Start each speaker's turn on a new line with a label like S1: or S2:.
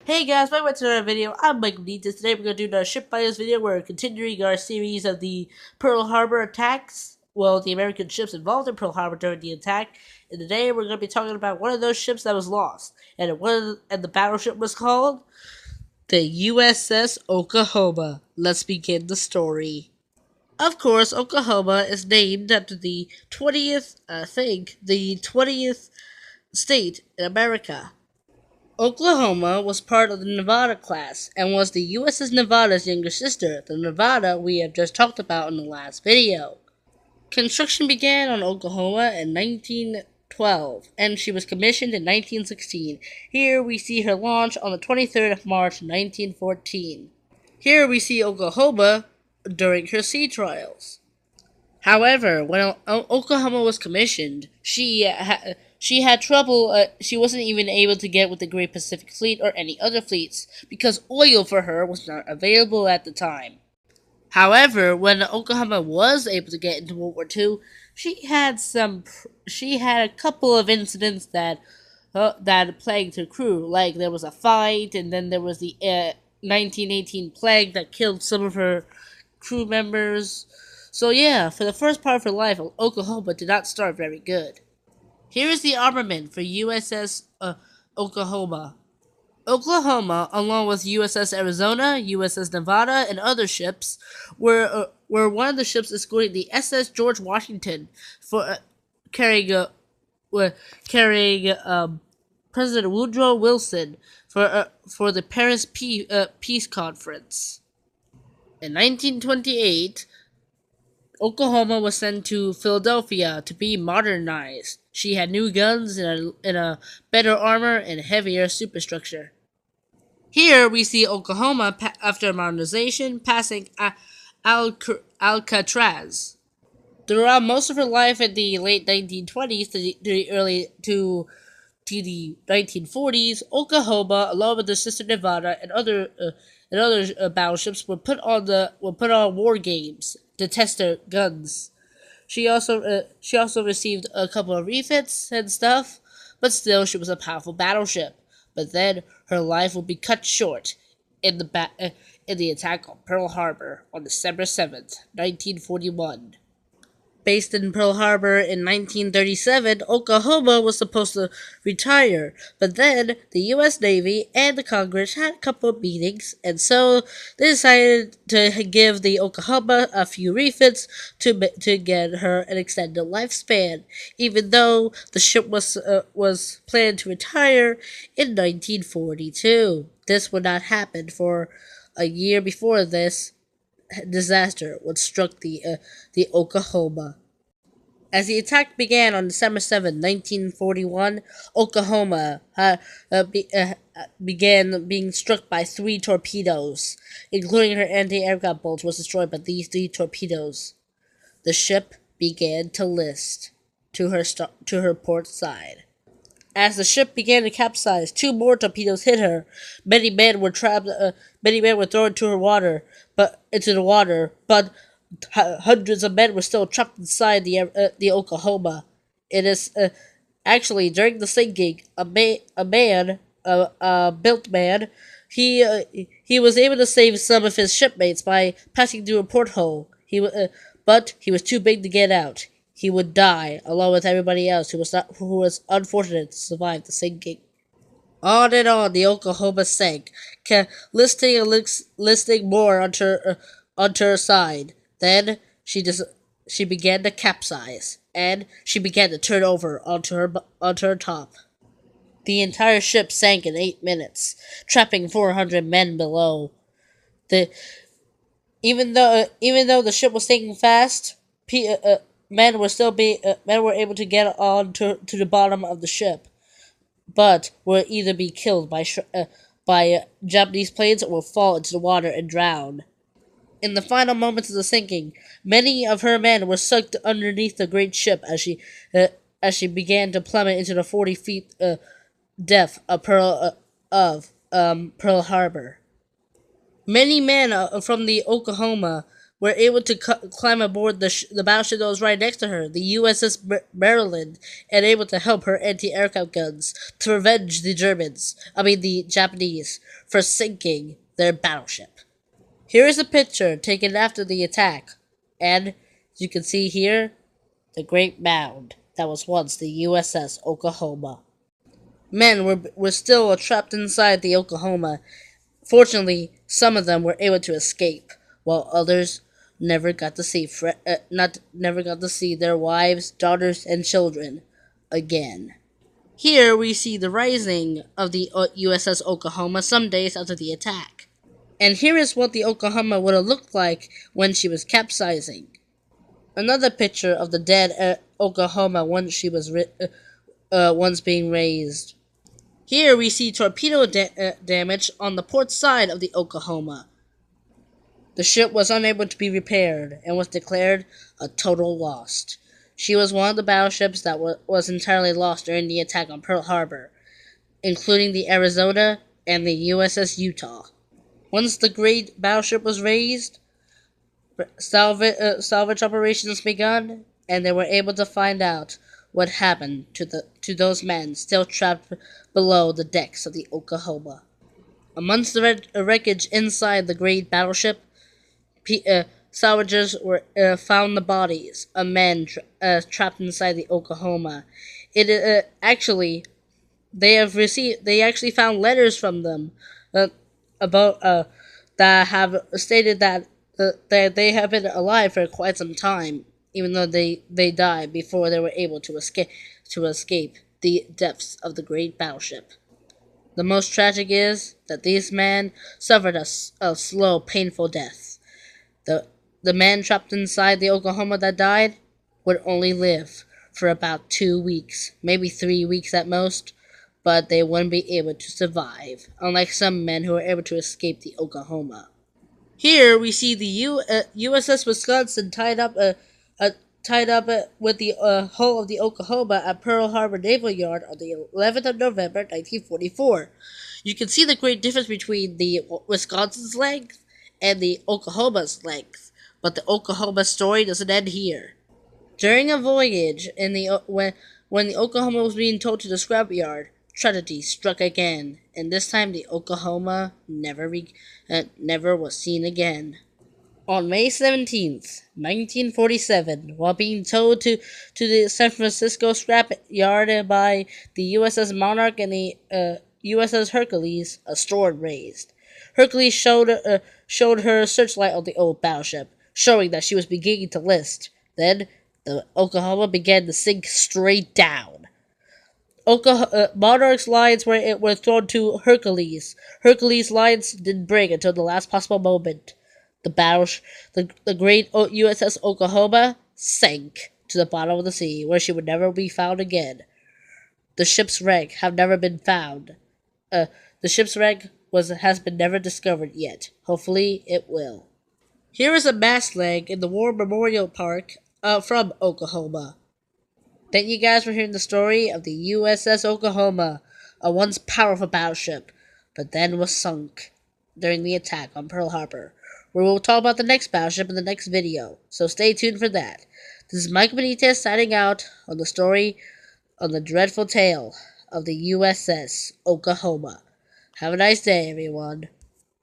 S1: Hey guys, welcome back to another video. I'm Michael Nietzsche. Today we're going to do another ship fighters video. We're continuing our series of the Pearl Harbor attacks. Well, the American ships involved in Pearl Harbor during the attack. And today we're going to be talking about one of those ships that was lost. And the battleship was called the USS Oklahoma. Let's begin the story. Of course, Oklahoma is named after the 20th state in America. Oklahoma was part of the Nevada class and was the USS Nevada's younger sister, the Nevada we have just talked about in the last video. Construction began on Oklahoma in 1912 and she was commissioned in 1916. Here we see her launch on the 23rd of March 1914. Here we see Oklahoma during her sea trials. However, when Oklahoma was commissioned, she had trouble. She wasn't even able to get with the Great Pacific Fleet or any other fleets because oil for her was not available at the time. However, when Oklahoma was able to get into World War II, she had a couple of incidents that plagued her crew. Like there was a fight, and then there was the 1918 plague that killed some of her crew members. So yeah, for the first part of her life, Oklahoma did not start very good. Here is the armament for USS Oklahoma. Oklahoma, along with USS Arizona, USS Nevada, and other ships, were one of the ships escorting the SS George Washington for carrying President Woodrow Wilson for the Paris Peace Conference. In 1928, Oklahoma was sent to Philadelphia to be modernized. She had new guns and a better armor and heavier superstructure. Here we see Oklahoma after modernization passing Alcatraz. Throughout most of her life in the late 1920s to the 1940s, Oklahoma, along with her sister Nevada and other battleships, were put on war games to test their guns. She also received a couple of refits and stuff, but still she was a powerful battleship. But then her life would be cut short in the attack on Pearl Harbor on December 7th, 1941. Based in Pearl Harbor in 1937, Oklahoma was supposed to retire, but then the U.S. Navy and the Congress had a couple of meetings, and so they decided to give the Oklahoma a few refits to get her an extended lifespan, even though the ship was planned to retire in 1942. This would not happen for a year before this disaster would struck the Oklahoma. As the attack began on December 7, 1941, Oklahoma began being struck by 3 torpedoes, including her anti-aircraft bolts was destroyed by these 3 torpedoes. The ship began to list to her port side. As the ship began to capsize, 2 more torpedoes hit her. Many men were trapped. Many men were thrown into the water, but hundreds of men were still trapped inside the Oklahoma. It is actually during the sinking, a built man, he was able to save some of his shipmates by passing through a porthole. But he was too big to get out. He would die along with everybody else who was unfortunate to survive the sinking. On and on the Oklahoma sank, listing more onto her side. Then she began to capsize, and she began to turn over onto her top. The entire ship sank in 8 minutes, trapping 400 men below. The even though the ship was sinking fast, men were able to get on to the bottom of the ship, but were either be killed by Japanese planes or fall into the water and drown. In the final moments of the sinking, many of her men were sucked underneath the great ship as she began to plummet into the 40 feet depth of Pearl Harbor. Many men from the Oklahoma were able to climb aboard the battleship that was right next to her, the USS Maryland, and able to help her anti-aircraft guns to revenge the Japanese, for sinking their battleship. Here is a picture taken after the attack, and as you can see here, the great mound that was once the USS Oklahoma. Men were still trapped inside the Oklahoma. Fortunately, some of them were able to escape, while others never got to see never got to see their wives, daughters, and children again. Here we see the rising of the USS Oklahoma some days after the attack. And here is what the Oklahoma would have looked like when she was capsizing. Another picture of the dead Oklahoma once she was once being raised. Here we see torpedo damage on the port side of the Oklahoma. The ship was unable to be repaired and was declared a total loss. She was one of the battleships that was entirely lost during the attack on Pearl Harbor, including the Arizona and the USS Utah. Once the great battleship was raised, salvage operations begun, and they were able to find out what happened to those men still trapped below the decks of the Oklahoma. Amongst the wreckage inside the great battleship, salvagers found the bodies of men trapped inside the Oklahoma. Actually, they actually found letters from them about that have stated that they have been alive for quite some time, even though they died before they were able to escape the depths of the great battleship. The most tragic is that these men suffered a slow, painful death. The men trapped inside the Oklahoma that died would only live for about 2 weeks, maybe 3 weeks at most, but they wouldn't be able to survive, unlike some men who were able to escape the Oklahoma. Here we see the USS Wisconsin tied up with the hull of the Oklahoma at Pearl Harbor Naval Yard on the 11th of November, 1944. You can see the great difference between the Wisconsin's length and the Oklahoma's length, but the Oklahoma story doesn't end here. During a voyage when the Oklahoma was being towed to the scrapyard, tragedy struck again, and this time the Oklahoma never was seen again. On May 17th, 1947, while being towed to the San Francisco scrapyard by the USS Monarch and the USS Hercules, a storm raised. Hercules showed her searchlight on the old battleship, showing that she was beginning to list. Then, the Oklahoma began to sink straight down. Monarch's lines were thrown to Hercules. Hercules' lines didn't break until the last possible moment. The great USS Oklahoma sank to the bottom of the sea, where she would never be found again. The ship's wreck have never been found. The ship's wreck has been never discovered yet. Hopefully, it will. Here is a mast leg in the War Memorial Park from Oklahoma. Thank you guys for hearing the story of the USS Oklahoma, a once powerful battleship, but then was sunk during the attack on Pearl Harbor. We will talk about the next battleship in the next video, so stay tuned for that. This is Mike Benitez signing out on the dreadful tale of the USS Oklahoma. Have a nice day, everyone.